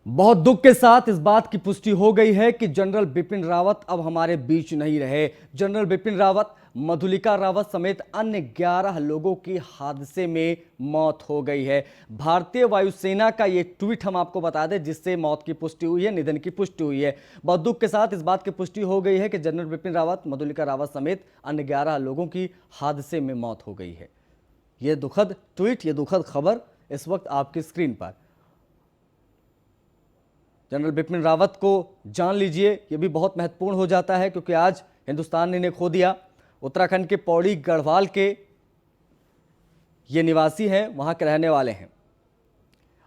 बहुत दुख के साथ इस बात की पुष्टि हो गई है कि जनरल बिपिन रावत अब हमारे बीच नहीं रहे। जनरल बिपिन रावत, मधुलिका रावत समेत अन्य 11 लोगों की हादसे में मौत हो गई है। भारतीय वायुसेना का ये ट्वीट हम आपको बता दें, जिससे मौत की पुष्टि हुई है, निधन की पुष्टि हुई है। बहुत दुख के साथ इस बात की पुष्टि हो गई है कि जनरल बिपिन रावत, मधुलिका रावत समेत अन्य 11 लोगों की हादसे में मौत हो गई है। ये दुखद ट्वीट, ये दुखद खबर इस वक्त आपकी स्क्रीन पर। जनरल बिपिन रावत को जान लीजिए, ये भी बहुत महत्वपूर्ण हो जाता है क्योंकि आज हिंदुस्तान ने इन्हें खो दिया। उत्तराखंड के पौड़ी गढ़वाल के ये निवासी हैं, वहां के रहने वाले हैं।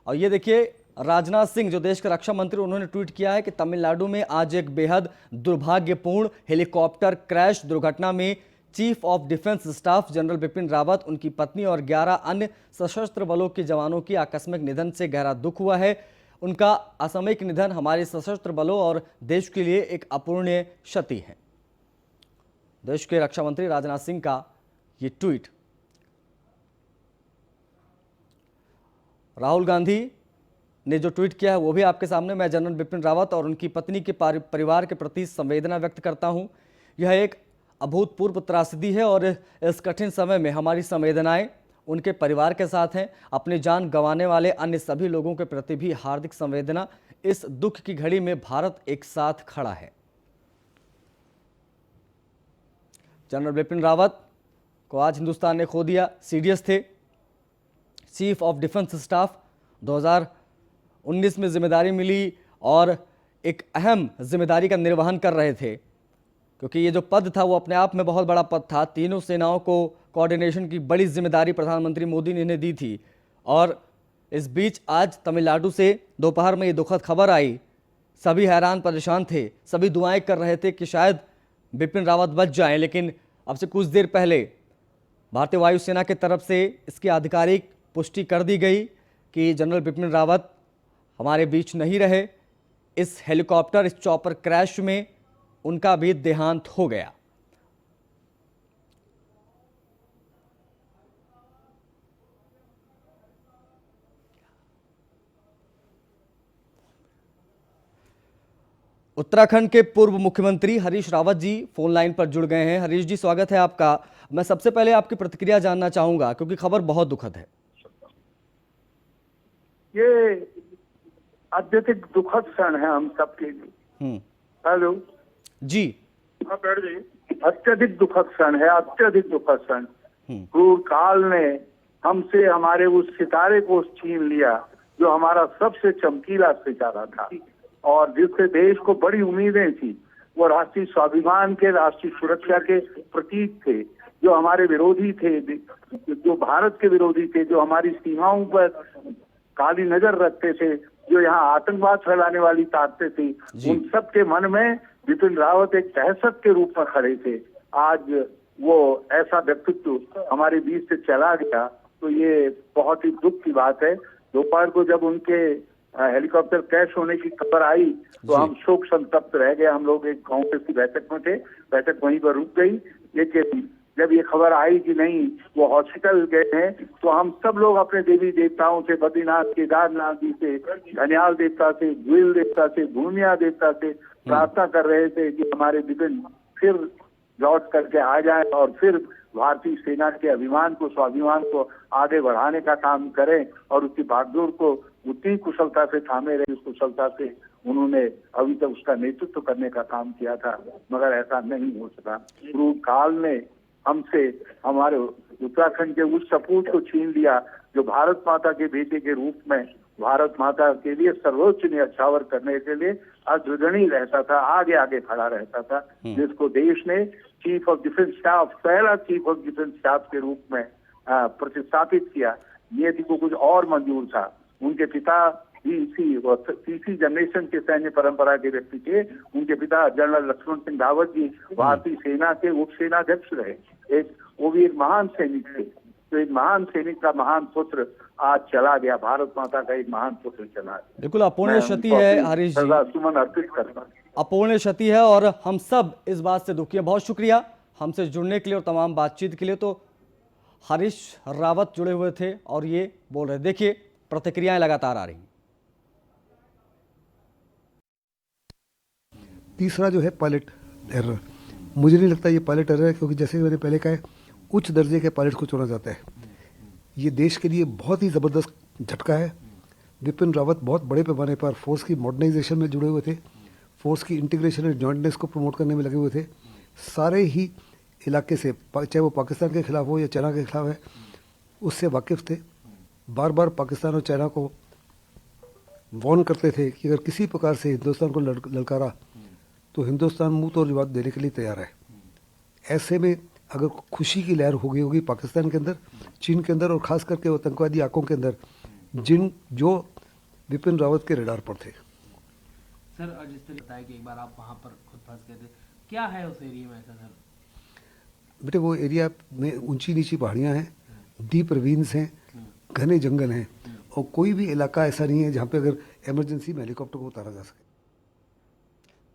और ये देखिए, राजनाथ सिंह जो देश के रक्षा मंत्री, उन्होंने ट्वीट किया है कि तमिलनाडु में आज एक बेहद दुर्भाग्यपूर्ण हेलीकॉप्टर क्रैश दुर्घटना में chief of defence staff general Bipin Rawat, उनकी पत्नी और 11 अन्य सशस्त्र बलों के जवानों की आकस्मिक निधन से गहरा दुख हुआ है। उनका असामयिक निधन हमारे सशस्त्र बलों और देश के लिए एक अपूर्णीय क्षति है। देश के रक्षा मंत्री राजनाथ सिंह का ये ट्वीट। राहुल गांधी ने जो ट्वीट किया है वो भी आपके सामने। मैं जनरल बिपिन रावत और उनकी पत्नी के परिवार के प्रति संवेदना व्यक्त करता हूं। यह एक अभूतपूर्व त्रासदी है और इस कठिन समय में हमारी संवेदनाएं उनके परिवार के साथ हैं। अपनी जान गंवाने वाले अन्य सभी लोगों के प्रति भी हार्दिक संवेदना। इस दुख की घड़ी में भारत एक साथ खड़ा है। जनरल बिपिन रावत को आज हिंदुस्तान ने खो दिया। सीडीएस थे, चीफ ऑफ डिफेंस स्टाफ। 2019 में जिम्मेदारी मिली और एक अहम जिम्मेदारी का निर्वहन कर रहे थे, क्योंकि ये जो पद था वो अपने आप में बहुत बड़ा पद था। तीनों सेनाओं को कोऑर्डिनेशन की बड़ी जिम्मेदारी प्रधानमंत्री मोदी ने इन्हें दी थी। और इस बीच आज तमिलनाडु से दोपहर में ये दुखद खबर आई। सभी हैरान परेशान थे, सभी दुआएं कर रहे थे कि शायद बिपिन रावत बच जाएं, लेकिन अब से कुछ देर पहले भारतीय वायुसेना की तरफ से इसकी आधिकारिक पुष्टि कर दी गई कि जनरल बिपिन रावत हमारे बीच नहीं रहे। इस हेलीकॉप्टर, इस चॉपर क्रैश में उनका भी देहांत हो गया। उत्तराखंड के पूर्व मुख्यमंत्री हरीश रावत जी फोन लाइन पर जुड़ गए हैं। हरीश जी, स्वागत है आपका। मैं सबसे पहले आपकी प्रतिक्रिया जानना चाहूंगा क्योंकि खबर बहुत दुखद है। ये अत्यधिक दुखद क्षण है हम सबके लिए। हेलो जी। हाँ, बैठ जाइए। अत्यधिक दुखद क्षण है, अत्यधिक दुखद क्षण। क्रूर काल ने हमसे हमारे उस सितारे को छीन लिया जो हमारा सबसे चमकीला सितारा था और जिससे देश को बड़ी उम्मीदें थी। वो राष्ट्रीय स्वाभिमान के, राष्ट्रीय सुरक्षा के प्रतीक थे। जो हमारे विरोधी थे, जो भारत के विरोधी थे, जो हमारी सीमाओं पर काली नजर रखते थे, जो यहाँ आतंकवाद फैलाने वाली ताकतें थी, उन सब के मन में बिपिन रावत एक दहशत के रूप में खड़े थे। आज वो ऐसा व्यक्तित्व हमारे बीच से चला गया तो ये बहुत ही दुख की बात है। दोपहर को जब उनके हेलीकॉप्टर क्रैश होने की खबर आई तो हम शोक संतप्त रह गए। हम लोग एक कांग्रेस की बैठक में थे, बैठक वहीं पर रुक गई। लेकिन जब ये खबर आई कि नहीं वो हॉस्पिटल गए हैं तो हम सब लोग अपने देवी देवताओं से, बद्रीनाथ, केदारनाथ जी से, धनियाल देवता से, गुइल देवता से, भूमिया देवता से प्रार्थना कर रहे थे कि हमारे बिपिन फिर लौट करके आ जाए और फिर भारतीय सेना के अभिमान को, स्वाभिमान को आगे बढ़ाने का काम करें और उसकी बागडोर को उतनी कुशलता से थामे रहे, उस कुशलता से उन्होंने अभी तक उसका नेतृत्व करने का काम किया था, मगर ऐसा नहीं हो सका। क्रूर काल ने हमसे हमारे उत्तराखंड के उस सपूत को छीन लिया जो भारत माता के बेटे के रूप में भारत माता के लिए सर्वोच्च न्यौछावर करने के लिए अग्रणी रहता था, आगे आगे खड़ा रहता था, जिसको देश ने चीफ ऑफ डिफेंस स्टाफ, पहला चीफ ऑफ डिफेंस स्टाफ के रूप में प्रतिष्ठापित किया। नियति को कुछ और मंजूर था। उनके पिता भी तीसरी जनरेशन के सैन्य परंपरा के व्यक्ति थे। उनके पिता जनरल लक्ष्मण सिंह रावत जी भारतीय सेना के उप सेनाध्यक्ष रहे। वो भी एक महान सैनिक थे। तो एक महान सैनिक का महान पुत्र आज चला गया, भारत माता का एक महान पुत्र चला गया। बिल्कुल अपूर्णीय क्षति है हरीश जी, सुमन अर्पित करता। अपूर्णीय क्षति है और हम सब इस बात से दुखी हैं। बहुत शुक्रिया हमसे जुड़ने के लिए और तमाम बातचीत के लिए। तो हरीश रावत जुड़े हुए थे और ये बोल रहे। देखिए, प्रतिक्रियाएं लगातार आ रही। तीसरा जो है पायलट एरर, मुझे नहीं लगता ये पायलट एरर है, क्योंकि जैसे मैंने पहले कहा है उच्च दर्जे के पायलट को चुना जाता है। ये देश के लिए बहुत ही ज़बरदस्त झटका है। बिपिन रावत बहुत बड़े पैमाने पर फोर्स की मॉडर्नाइजेशन में जुड़े हुए थे, फोर्स की इंटीग्रेशन और जॉइंटनेस को प्रमोट करने में लगे हुए थे। सारे ही इलाके से, चाहे वो पाकिस्तान के खिलाफ हो या चाइना के खिलाफ है, उससे वाकिफ़ थे। बार बार पाकिस्तान और चाइना को वार्न करते थे कि अगर किसी प्रकार से हिंदुस्तान को ललकारा तो हिंदुस्तान मुंह तोड़ जवाब देने के लिए तैयार है। ऐसे में अगर खुशी की लहर हो गई होगी पाकिस्तान के अंदर, चीन के अंदर और ख़ास करके आतंकवादी आंखों के अंदर जो बिपिन रावत के रडार पर थे। सर, और जिस तरह बताया कि एक बार आप वहाँ पर खुद फंस गए थे, क्या है उस एरिया में ऐसा सर? बेटे वो एरिया में ऊंची नीची पहाड़ियाँ हैं, डीप रवीन्स हैं, घने जंगल हैं, और कोई भी इलाका ऐसा नहीं है जहाँ पे अगर इमरजेंसी में हेलीकॉप्टर को उतारा जा सके।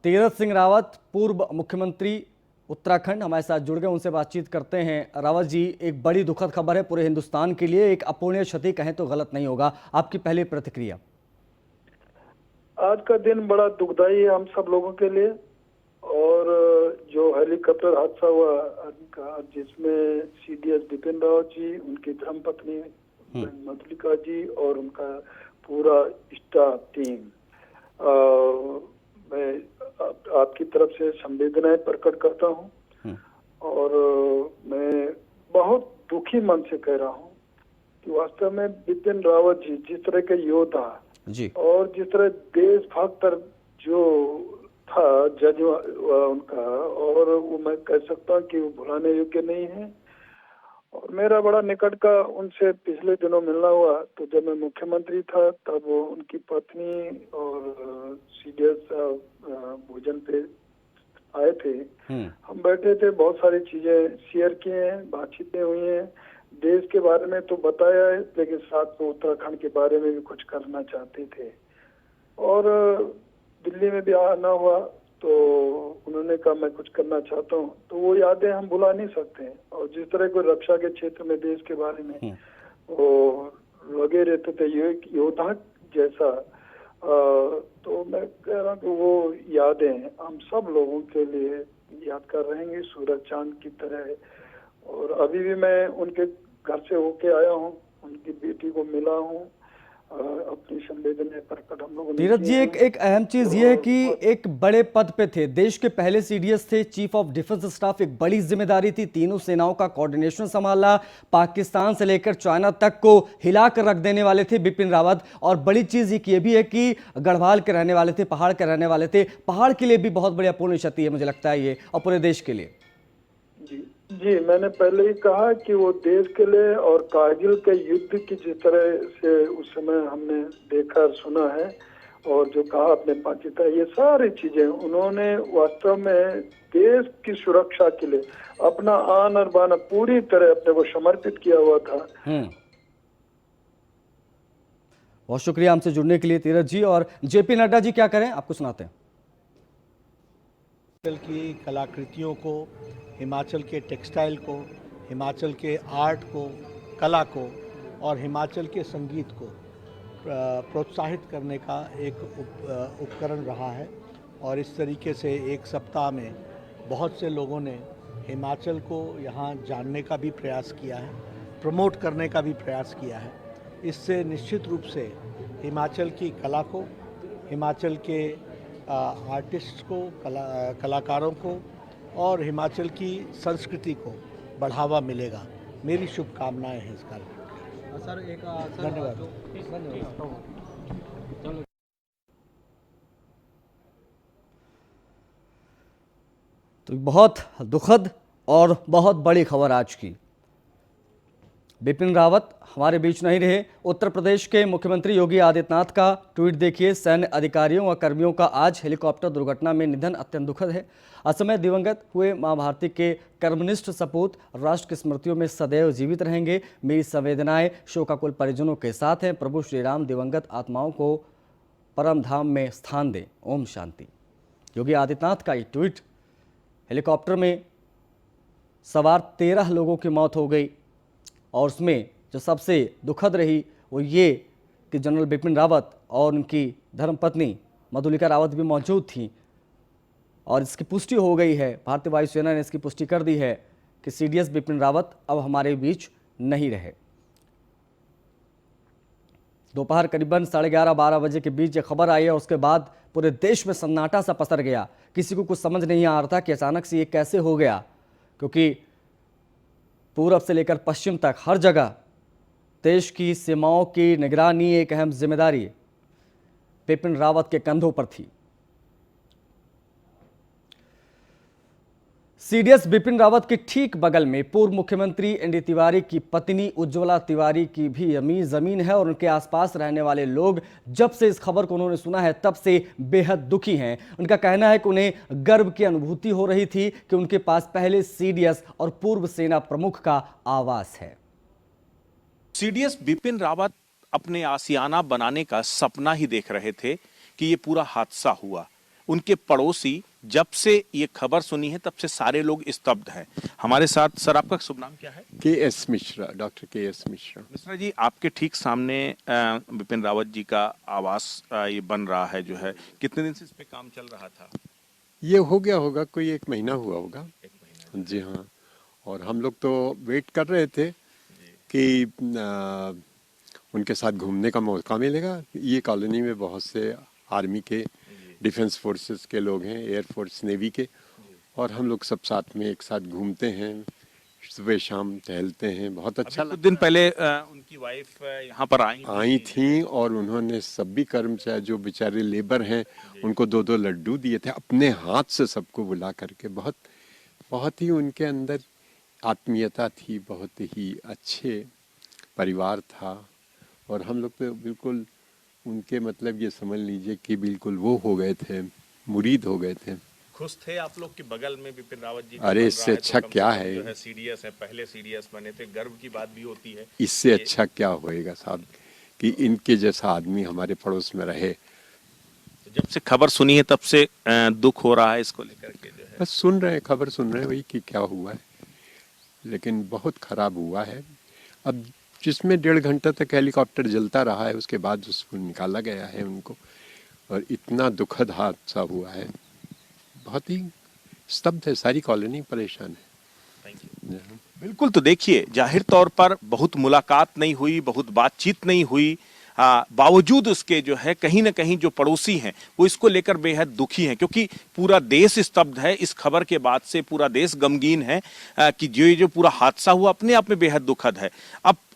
तीरथ सिंह रावत, पूर्व मुख्यमंत्री उत्तराखंड, हमारे साथ जुड़ गए, उनसे बातचीत करते हैं। रावत जी, एक बड़ी दुखद खबर है पूरे हिंदुस्तान के लिए, एक अपूर्णीय क्षति कहें तो गलत नहीं होगा, आपकी पहली प्रतिक्रिया? आज का दिन बड़ा दुखदाई है हम सब लोगों के लिए। और जो हेलीकॉप्टर हादसा हुआ का, जिसमें सीडीएस बिपिन रावत जी, उनकी धर्मपत्नी मधुलिका जी और उनका पूरा स्टाफ टीम, मैं आपकी तरफ से संवेदनाएं प्रकट करता हूं। और मैं बहुत दुखी मन से कह रहा हूं कि वास्तव में बिपिन रावत जी जिस तरह के योद्धा जी, और जिस तरह देशभक्त जो था जज उनका, और वो मैं कह सकता हूँ कि वो भुलाने योग्य नहीं है। और मेरा बड़ा निकट का उनसे पिछले दिनों मिलना हुआ, तो जब मैं मुख्यमंत्री था तब वो उनकी पत्नी और सीडीएस भोजन पे आए थे। हम बैठे थे, बहुत सारी चीजें शेयर किए हैं, बातचीतें हुई हैं, देश के बारे में तो बताया है, लेकिन साथ में उत्तराखंड के बारे में भी कुछ करना चाहते थे। और दिल्ली में भी आना हुआ तो उन्होंने कहा मैं कुछ करना चाहता हूँ, तो वो यादें हम भुला नहीं सकते हैं। और जिस तरह को रक्षा के क्षेत्र में देश के बारे में वो लगे रहते थे योद्धा जैसा, तो मैं कह रहा हूँ कि वो यादें हम सब लोगों के लिए यादगार रहेंगी, सूरज चांद की तरह। और अभी भी मैं उनके घर से होके आया हूँ, उनकी बेटी को मिला हूँ, अपनी संवेदनाएं प्रकट हम लोगों ने। तीरथ जी, एक अहम चीज ये है कि एक बड़े पद पे थे, देश के पहले सीडीएस थे, चीफ ऑफ डिफेंस स्टाफ, एक बड़ी जिम्मेदारी थी, तीनों सेनाओं का कोऑर्डिनेशन संभाला, पाकिस्तान से लेकर चाइना तक को हिला कर रख देने वाले थे बिपिन रावत। और बड़ी चीज ये भी है कि गढ़वाल के रहने वाले थे, पहाड़ के रहने वाले थे, पहाड़ के लिए भी बहुत बड़ी अपूर्णीय क्षति है मुझे लगता है ये, और पूरे देश के लिए। जी, मैंने पहले ही कहा कि वो देश के लिए और कारगिल के युद्ध की जिस तरह से उस समय हमने देखा सुना है, और जो कहा अपने पाकिस्तान, ये सारी चीजें उन्होंने वास्तव में देश की सुरक्षा के लिए अपना आन और बान पूरी तरह अपने को समर्पित किया हुआ था। बहुत शुक्रिया हमसे जुड़ने के लिए तीरथ जी। और जेपी नड्डा जी क्या करें, आपको सुनाते हैं। हिमाचल की कलाकृतियों को, हिमाचल के टेक्सटाइल को, हिमाचल के आर्ट को, कला को और हिमाचल के संगीत को प्रोत्साहित करने का एक उपकरण रहा है। और इस तरीके से एक सप्ताह में बहुत से लोगों ने हिमाचल को यहाँ जानने का भी प्रयास किया है, प्रमोट करने का भी प्रयास किया है। इससे निश्चित रूप से हिमाचल की कला को, हिमाचल के आर्टिस्ट को, कलाकारों को और हिमाचल की संस्कृति को बढ़ावा मिलेगा। मेरी शुभकामनाएं हैं इस कार्यक्रम। सर, धन्यवाद। तो बहुत दुखद और बहुत बड़ी खबर आज की। बिपिन रावत हमारे बीच नहीं रहे। उत्तर प्रदेश के मुख्यमंत्री योगी आदित्यनाथ का ट्वीट देखिए, सैन्य अधिकारियों व कर्मियों का आज हेलीकॉप्टर दुर्घटना में निधन अत्यंत दुखद है। असमय दिवंगत हुए मां भारती के कर्मनिष्ठ सपूत राष्ट्र की स्मृतियों में सदैव जीवित रहेंगे। मेरी संवेदनाएं शोकाकुल परिजनों के साथ हैं। प्रभु श्री राम दिवंगत आत्माओं को परम धाम में स्थान दें। ओम शांति। योगी आदित्यनाथ का ये ट्वीट, हेलीकॉप्टर में सवार 13 लोगों की मौत हो गई और उसमें जो सबसे दुखद रही वो ये कि जनरल बिपिन रावत और उनकी धर्मपत्नी मधुलिका रावत भी मौजूद थी। और इसकी पुष्टि हो गई है, भारतीय वायुसेना ने इसकी पुष्टि कर दी है कि सीडीएस बिपिन रावत अब हमारे बीच नहीं रहे। दोपहर करीबन 11:30-12 बजे के बीच ये खबर आई है। उसके बाद पूरे देश में सन्नाटा सा पसर गया। किसी को कुछ समझ नहीं आ रहा था कि अचानक से ये कैसे हो गया, क्योंकि पूरब से लेकर पश्चिम तक हर जगह देश की सीमाओं की निगरानी, एक अहम जिम्मेदारी बिपिन रावत के कंधों पर थी। सीडीएस बिपिन रावत के ठीक बगल में पूर्व मुख्यमंत्री एनडी तिवारी की पत्नी उज्ज्वला तिवारी की भी जमीन है और उनके आसपास रहने वाले लोग जब से इस खबर को उन्होंने सुना है तब से बेहद दुखी हैं। उनका कहना है कि उन्हें गर्व की अनुभूति हो रही थी कि उनके पास पहले सीडीएस और पूर्व सेना प्रमुख का आवास है। सीडीएस बिपिन रावत अपने आसियाना बनाने का सपना ही देख रहे थे कि ये पूरा हादसा हुआ। उनके पड़ोसी जब से ये खबर सुनी है तब से सारे लोग स्तब्ध हैं। हमारे साथ सर, आपका शुभ नाम क्या है? K S. Mishra, doctor K S. Mishra. Mishra ji, आपके ठीक सामने बिपिन रावत जी का आवास ये बन रहा है जो है, कितने दिन से इस पे काम चल रहा था? ये हो गया होगा, कोई 1 महीना हुआ होगा। 1 महीना। जी हाँ, और हम लोग तो वेट कर रहे थे कि उनके साथ घूमने का मौका मिलेगा। ये कॉलोनी में बहुत से आर्मी के, डिफेंस फोर्सेस के लोग हैं, एयरफोर्स, नेवी के, और हम लोग सब साथ में एक साथ घूमते हैं, सुबह शाम टहलते हैं। बहुत अच्छा कुछ दिन पहले उनकी वाइफ यहाँ पर आई थी और उन्होंने सभी कर्मचारी जो बेचारे लेबर हैं उनको 2-2 लड्डू दिए थे अपने हाथ से, सबको बुला करके। बहुत ही उनके अंदर आत्मीयता थी, बहुत ही अच्छे परिवार था, और हम लोग तो बिल्कुल उनके, मतलब ये समझ लीजिए कि बिल्कुल वो हो गए थे, मुरीद हो गए थे। खुश थे आप लोग के बगल में बिपिन रावत जी? अरे इससे अच्छा क्या है, जो है सीडीएस है, पहले सीडीएस बने थे, गर्व की बात भी होती है। इससे अच्छा क्या होएगा साहब कि इनके जैसा आदमी हमारे पड़ोस में रहे। जब से खबर सुनी है तब से दुख हो रहा है इसको लेकर के जो है? बस सुन रहे हैं, खबर सुन रहे हैं वही कि क्या हुआ है, लेकिन बहुत खराब हुआ है। अब जिसमें 1.5 घंटा तक हेलीकॉप्टर जलता रहा है, उसके बाद उसको निकाला गया है उनको, और इतना दुखद हादसा हुआ है, बहुत ही स्तब्ध है, सारी कॉलोनी परेशान है। बिल्कुल, तो देखिए, जाहिर तौर पर बहुत मुलाकात नहीं हुई, बहुत बातचीत नहीं हुई, बावजूद उसके जो है कहीं ना कहीं जो पड़ोसी हैं वो इसको लेकर बेहद दुखी हैं, क्योंकि पूरा देश स्तब्ध है। इस खबर के बाद से पूरा देश गमगीन है कि जो पूरा हादसा हुआ अपने आप में बेहद दुखद है।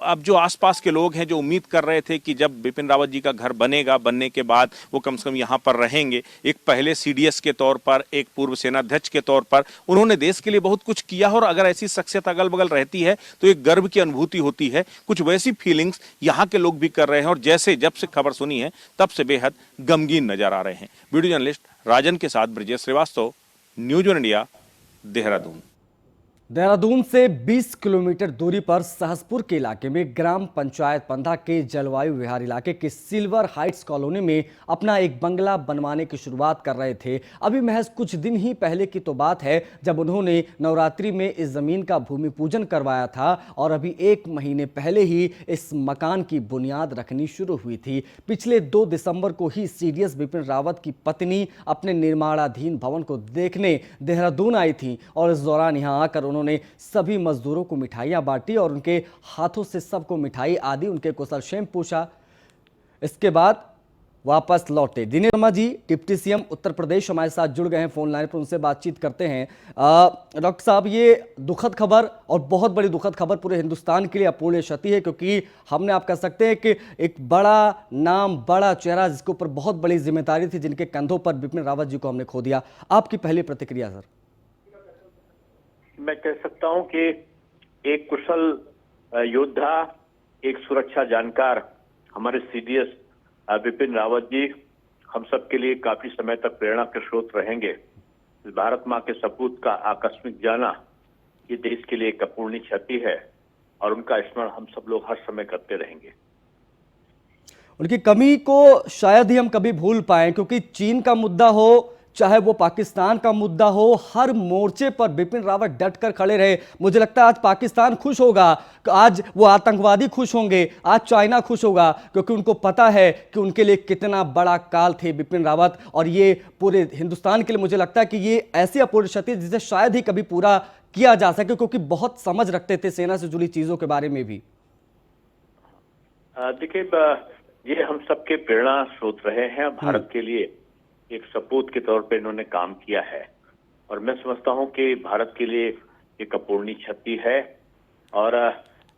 अब जो आसपास के लोग हैं जो उम्मीद कर रहे थे कि जब बिपिन रावत जी का घर बनेगा, बनने के बाद वो कम से कम यहाँ पर रहेंगे, एक पहले सीडीएस के तौर पर, एक पूर्व सेनाध्यक्ष के तौर पर उन्होंने देश के लिए बहुत कुछ किया, और अगर ऐसी शख्सियत अगल बगल रहती है तो एक गर्व की अनुभूति होती है। कुछ वैसी फीलिंग्स यहाँ के लोग भी कर रहे हैं, और जैसे जब से खबर सुनी है तब से बेहद गमगीन नजर आ रहे हैं। वीडियो जर्नलिस्ट राजन के साथ Brijesh Shrivastava, News One India, Dehradun. Dehradun से 20 किलोमीटर दूरी पर सहसपुर के इलाके में ग्राम पंचायत पंधा के जलवायु विहार इलाके के सिल्वर हाइट्स कॉलोनी में अपना एक बंगला बनवाने की शुरुआत कर रहे थे। अभी महज कुछ दिन ही पहले की तो बात है जब उन्होंने नवरात्रि में इस जमीन का भूमि पूजन करवाया था, और अभी 1 महीने पहले ही इस मकान की बुनियाद रखनी शुरू हुई थी। पिछले 2 दिसंबर को ही सीडीएस बिपिन रावत की पत्नी अपने निर्माणाधीन भवन को देखने देहरादून आई थी, और इस दौरान यहां आकर उन्होंने सभी मजदूरों को मिठाइयां बांटी और उनके हाथों से सबको मिठाई आदि उनके कुशलक्षेम पूछा। इसके बाद वापस लौटे। दिनेश शर्मा जी, डिप्टी सीएम उत्तर प्रदेश, हमारे साथ जुड़ गए हैं फोन लाइन पर, उनसे बातचीत करते हैं। डॉक्टर साहब, ये दुखद खबर, और बहुत बड़ी दुखद खबर पूरे हिंदुस्तान के लिए अपूर्णीय क्षति है, क्योंकि हमने, आप कह सकते हैं कि एक बड़ा नाम, बड़ा चेहरा जिसके ऊपर बहुत बड़ी जिम्मेदारी थी, जिनके कंधों पर बिपिन रावत जी को हमने खो दिया। आपकी पहली प्रतिक्रिया सर? मैं कह सकता हूं कि एक कुशल योद्धा, एक सुरक्षा जानकार हमारे सीडीएस बिपिन रावत जी हम सब के लिए काफी समय तक प्रेरणा के स्रोत रहेंगे। भारत मां के सपूत का आकस्मिक जाना ये देश के लिए एक अपूर्णीय क्षति है, और उनका स्मरण हम सब लोग हर समय करते रहेंगे। उनकी कमी को शायद ही हम कभी भूल पाए, क्योंकि चीन का मुद्दा हो, चाहे वो पाकिस्तान का मुद्दा हो, हर मोर्चे पर बिपिन रावत डट कर खड़े रहे। मुझे लगता है आज पाकिस्तान खुश होगा, आज वो आतंकवादी खुश होंगे, आज चाइना खुश होगा, क्योंकि उनको पता है कि उनके लिए कितना बड़ा काल थे बिपिन रावत। और ये पूरे हिंदुस्तान के लिए मुझे लगता है कि ये ऐसी अपूर्ण क्षति जिसे शायद ही कभी पूरा किया जा सके, क्योंकि बहुत समझ रखते थे सेना से जुड़ी चीजों के बारे में भी। देखिए, ये हम सबके प्रेरणा स्रोत रहे हैं। भारत के लिए एक सपूत के तौर पे इन्होंने काम किया है, और मैं समझता हूं कि भारत के लिए एक अपूर्णीय क्षति है। और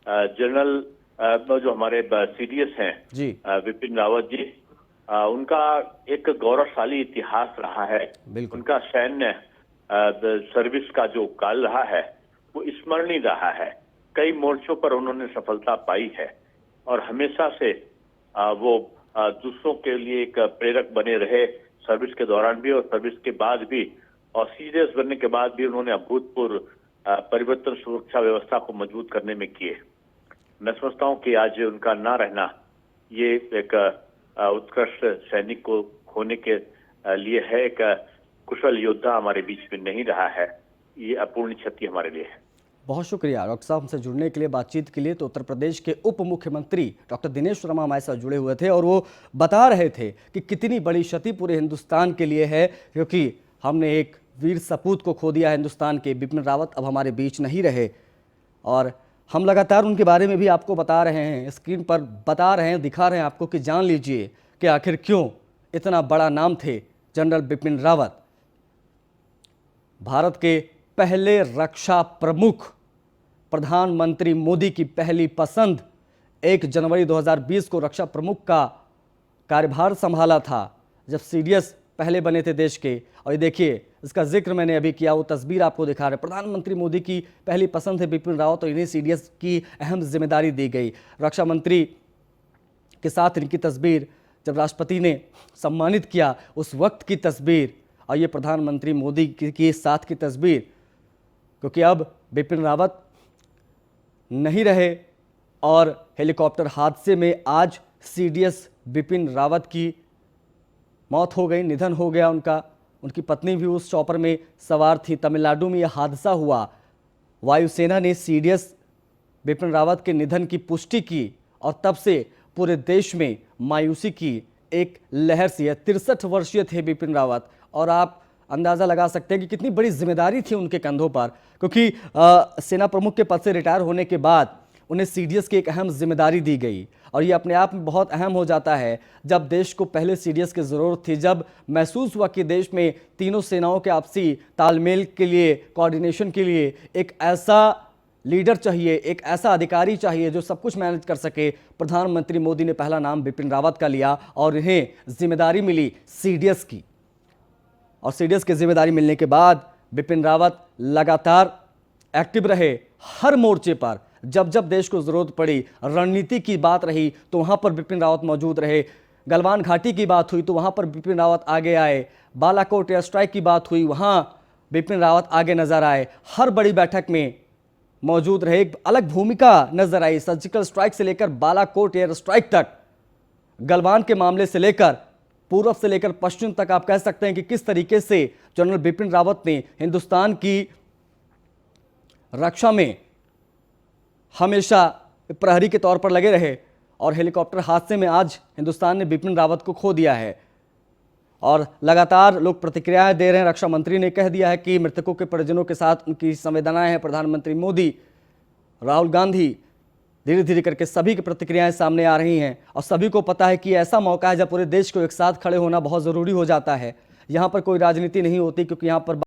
जनरल जो हमारे सीडीएस हैं जी, बिपिन रावत जी, उनका एक गौरवशाली इतिहास रहा है। उनका सैन्य सर्विस का जो काल रहा है वो स्मरणीय रहा है। कई मोर्चों पर उन्होंने सफलता पाई है, और हमेशा से वो दूसरों के लिए एक प्रेरक बने रहे, सर्विस के दौरान भी और सर्विस के बाद भी। और सीडीएस बनने के बाद भी उन्होंने अभूतपूर्व परिवर्तन सुरक्षा व्यवस्था को मजबूत करने में किए। मैं समझता हूं कि आज उनका ना रहना ये एक उत्कृष्ट सैनिक को खोने के लिए है। एक कुशल योद्धा हमारे बीच में नहीं रहा है, ये अपूर्ण क्षति हमारे लिए है। बहुत शुक्रिया डॉक्टर साहब हमसे जुड़ने के लिए, बातचीत के लिए। तो उत्तर प्रदेश के उप मुख्यमंत्री डॉक्टर दिनेश शर्मा हमारे साथ जुड़े हुए थे, और वो बता रहे थे कि कितनी बड़ी क्षति पूरे हिंदुस्तान के लिए है, क्योंकि हमने एक वीर सपूत को खो दिया हिंदुस्तान के। बिपिन रावत अब हमारे बीच नहीं रहे, और हम लगातार उनके बारे में भी आपको बता रहे हैं, स्क्रीन पर बता रहे हैं, दिखा रहे हैं आपको कि जान लीजिए कि आखिर क्यों इतना बड़ा नाम थे जनरल बिपिन रावत। भारत के पहले रक्षा प्रमुख, प्रधानमंत्री मोदी की पहली पसंद। 1 जनवरी 2020 को रक्षा प्रमुख का कार्यभार संभाला था जब सीडीएस पहले बने थे देश के। और ये देखिए, इसका जिक्र मैंने अभी किया, वो तस्वीर आपको दिखा रहे। प्रधानमंत्री मोदी की पहली पसंद है बिपिन रावत, और इन्हें सीडीएस की अहम जिम्मेदारी दी गई। रक्षा मंत्री के साथ इनकी तस्वीर जब राष्ट्रपति ने सम्मानित किया, उस वक्त की तस्वीर, और ये प्रधानमंत्री मोदी की साथ की तस्वीर, क्योंकि अब बिपिन रावत नहीं रहे, और हेलीकॉप्टर हादसे में आज सीडीएस बिपिन रावत की मौत हो गई, निधन हो गया उनका। उनकी पत्नी भी उस चॉपर में सवार थी। तमिलनाडु में यह हादसा हुआ। वायुसेना ने सीडीएस बिपिन रावत के निधन की पुष्टि की, और तब से पूरे देश में मायूसी की एक लहर सी है। 63 वर्षीय थे बिपिन रावत, और आप अंदाज़ा लगा सकते हैं कि कितनी बड़ी जिम्मेदारी थी उनके कंधों पर, क्योंकि सेना प्रमुख के पद से रिटायर होने के बाद उन्हें सीडीएस की एक अहम जिम्मेदारी दी गई। और ये अपने आप में बहुत अहम हो जाता है जब देश को पहले सीडीएस की ज़रूरत थी, जब महसूस हुआ कि देश में तीनों सेनाओं के आपसी तालमेल के लिए, कोऑर्डिनेशन के लिए एक ऐसा लीडर चाहिए, एक ऐसा अधिकारी चाहिए जो सब कुछ मैनेज कर सके। प्रधानमंत्री मोदी ने पहला नाम बिपिन रावत का लिया, और इन्हें जिम्मेदारी मिली सीडीएस की। और सीडीएस की जिम्मेदारी मिलने के बाद बिपिन रावत लगातार एक्टिव रहे हर मोर्चे पर। जब जब देश को जरूरत पड़ी, रणनीति की बात रही तो वहां पर बिपिन रावत मौजूद रहे। गलवान घाटी की बात हुई तो वहां पर बिपिन रावत आगे आए। बालाकोट एयर स्ट्राइक की बात हुई, वहां बिपिन रावत आगे नजर आए। हर बड़ी बैठक में मौजूद रहे, एक अलग भूमिका नजर आई। सर्जिकल स्ट्राइक से लेकर बालाकोट एयर स्ट्राइक तक, गलवान के मामले से लेकर पूर्व से लेकर पश्चिम तक, आप कह सकते हैं कि किस तरीके से जनरल बिपिन रावत ने हिंदुस्तान की रक्षा में हमेशा प्रहरी के तौर पर लगे रहे। और हेलीकॉप्टर हादसे में आज हिंदुस्तान ने बिपिन रावत को खो दिया है, और लगातार लोग प्रतिक्रियाएं दे रहे हैं। रक्षा मंत्री ने कह दिया है कि मृतकों के परिजनों के साथ उनकी संवेदनाएं हैं। प्रधानमंत्री मोदी, राहुल गांधी, धीरे धीरे करके सभी की प्रतिक्रियाएं सामने आ रही हैं, और सभी को पता है कि ऐसा मौका है जब पूरे देश को एक साथ खड़े होना बहुत ज़रूरी हो जाता है। यहाँ पर कोई राजनीति नहीं होती, क्योंकि यहाँ पर